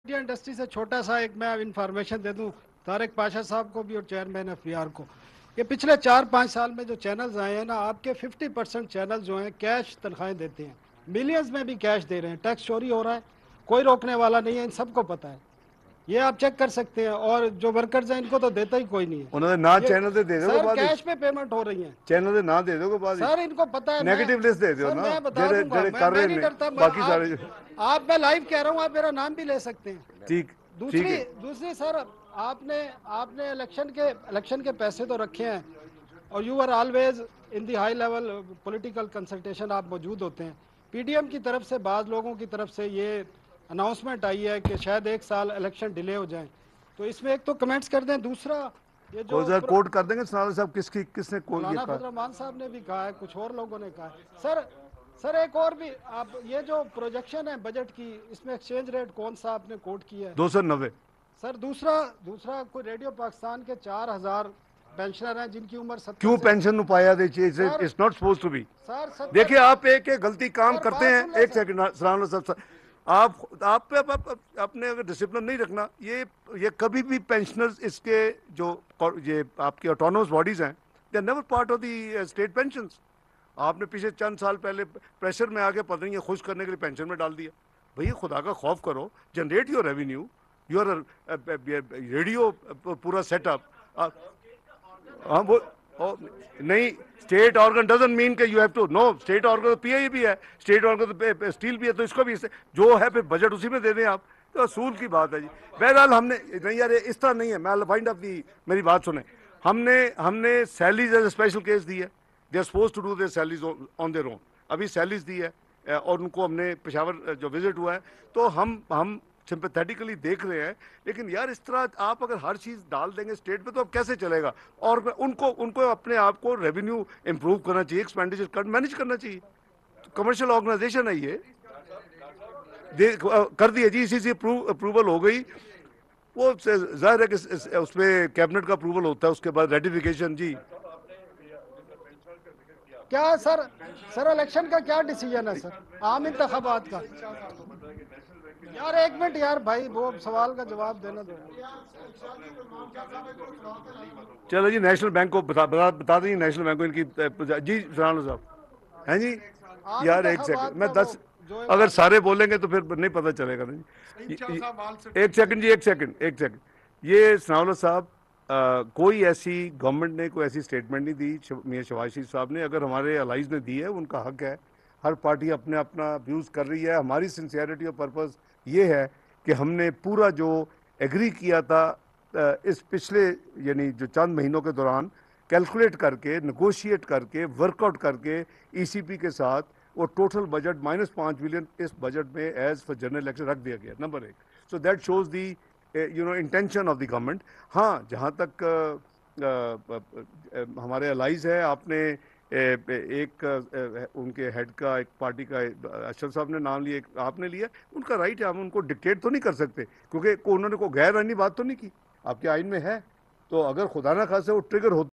Media industry से छोटा सा एक मैं इंफॉर्मेशन दे दूं तारिक पाशा साहब को भी और चेयरमैन एफबीआर को। ये पिछले 4-5 साल में जो चैनल्स आए हैं ना, आपके 50% चैनल जो हैं कैश तनख्वाहें देते हैं, मिलियंस में भी कैश दे रहे हैं, टैक्स चोरी हो रहा है, कोई रोकने वाला नहीं है, इन सबको पता है। ये आप चेक कर सकते हैं। और जो वर्कर्स हैं इनको तो देता ही कोई नहीं है। उन्होंने ना ये चैनल दे दो सर बाद कैश पे पेमेंट हो रही है। चैनल ਦੇ ਨਾ ਦੇ ਦਿਓ ਬਾਅਦ सर इनको पता है। मैं नेगेटिव लिस्ट दे दियो सर ना मैं बता ਜਿਹੜੇ दूंगा। ਜਿਹੜੇ मैं कर मैं रहे नहीं ने डरता। बाकी सारे आप मैं लाइव कह रहा हूँ, आप मेरा नाम भी ले सकते हैं। ठीक ठीक दूसरी है। दूसरी सर, आपने आपने इलेक्शन के पैसे तो रखे हैं, और you are always in the high level political consultation, आप मौजूद होते हैं। पीडीएम की तरफ से बाज़ लोगों की तरफ से ये अनाउंसमेंट आई है कि शायद 1 साल इलेक्शन डिले हो जाए, तो इसमें एक तो कमेंट्स कर दें। दूसरा, ये जो कोई कोट कर देंगे सनातन साहब किसने कोट ये मौलाना कहा। फजल साहब ने भी कहा है, कुछ और लोगों ने कहा है। सर एक और भी, आप ये जो प्रोजेक्शन है बजट की, इसमें एक्सचेंज रेट कौन सा आपने कोट किया है? 290। सर दूसरा कोई रेडियो पाकिस्तान के 4,000 पेंशनर हैं जिनकी उम्र 70 क्यों से। पेंशन नु पाया दे sir it's not suppose to be. Sir 70। देखिए आप एक एक गलती काम सर करते बात हैं। सुन ले एक सर। सेकंड सलाम साहब, आप पे अपने अगर डिसिप्लिन नहीं रखना, ये कभी भी पेंशनर्स इसके जो ये आपकी ऑटोनोमस बॉडीज हैं, they are never part of the state pensions. आपने पिछले चंद साल पहले प्रेशर में आके पता नहीं ये खुश करने के लिए पेंशन में डाल दिया। भैया खुदा का खौफ करो, generate your revenue, your radio पूरा सेटअप। हाँ वो नहीं, स्टेट ऑर्गन डजंट मीन कि you have to know. State organ तो पीआई भी है, स्टेट ऑर्गन तो स्टील भी है, तो इसको भी जो है फिर बजट उसी में दे दें आप, तो असूल की बात है जी। बहरहाल हमने नहीं यार इस तरह नहीं है। मैं फाइंड ऑफ दी, मेरी बात सुने। हमने सैलरीज एज स्पेशल केस दी है। They are suppose to do their salaries on their own. अभी सैलरीज दी है और उनको हमने पेशावर जो विजिट हुआ है, तो हम सिंपैथेटिकली देख रहे हैं। लेकिन यार इस तरह आप अगर हर चीज़ डाल देंगे स्टेट पे तो अब कैसे चलेगा। और उनको उनको अपने आप को रेवेन्यू इंप्रूव करना चाहिए, एक्सपेंडिचर मैनेज करना चाहिए। कमर्शियल ऑर्गेनाइजेशन है ये, कर दिया जी, इसी से अप्रूवल हो गई। वो जाहिर है कि उसमें कैबिनेट का अप्रूवल होता है, उसके बाद रेटिफिकेशन जी। क्या सर इलेक्शन का क्या डिसीजन है सर, आम इंतखाबात का? यार एक मिनट यार भाई, वो सवाल का जवाब देना दो। चलो जी, नेशनल बैंक को बता दीजिए, नेशनल बैंक को इनकी जी सराना साहब हैं जी। आम यार एक सेकंड, इंतखाबात मैं का 10 जो अगर सारे बोलेंगे तो फिर नहीं पता चलेगा ना जी। एक सेकंड जी, एक सेकंड। ये सनाउल्लाह साहब, कोई ऐसी गवर्नमेंट ने कोई ऐसी स्टेटमेंट नहीं दी मियाँ शहबाज शरीफ साहब ने। अगर हमारे अलाइज ने दी है, उनका हक है। हर पार्टी अपने अपना व्यूज़ कर रही है। हमारी सिंसियरिटी और पर्पस ये है कि हमने पूरा जो एग्री किया था इस पिछले यानी जो चंद महीनों के दौरान, कैलकुलेट करके, नेगोशिएट करके, वर्कआउट करके ईसीपी के साथ, वो टोटल बजट -5 बिलियन इस बजट में एज फॉर जनरल इलेक्शन रख दिया गया, नंबर एक। So that shows the intention of the government. हाँ, जहाँ तक हमारे अलाइज है, आपने एक उनके हेड का, एक पार्टी का अशरफ साहब ने नाम लिया, एक आपने लिया, उनका राइट है। हम उनको डिक्टेट तो नहीं कर सकते, क्योंकि उन्होंने कोई गैर आईनी बात तो नहीं की, आपके आइन में है। तो अगर खुदा ना खासे वो ट्रिगर हो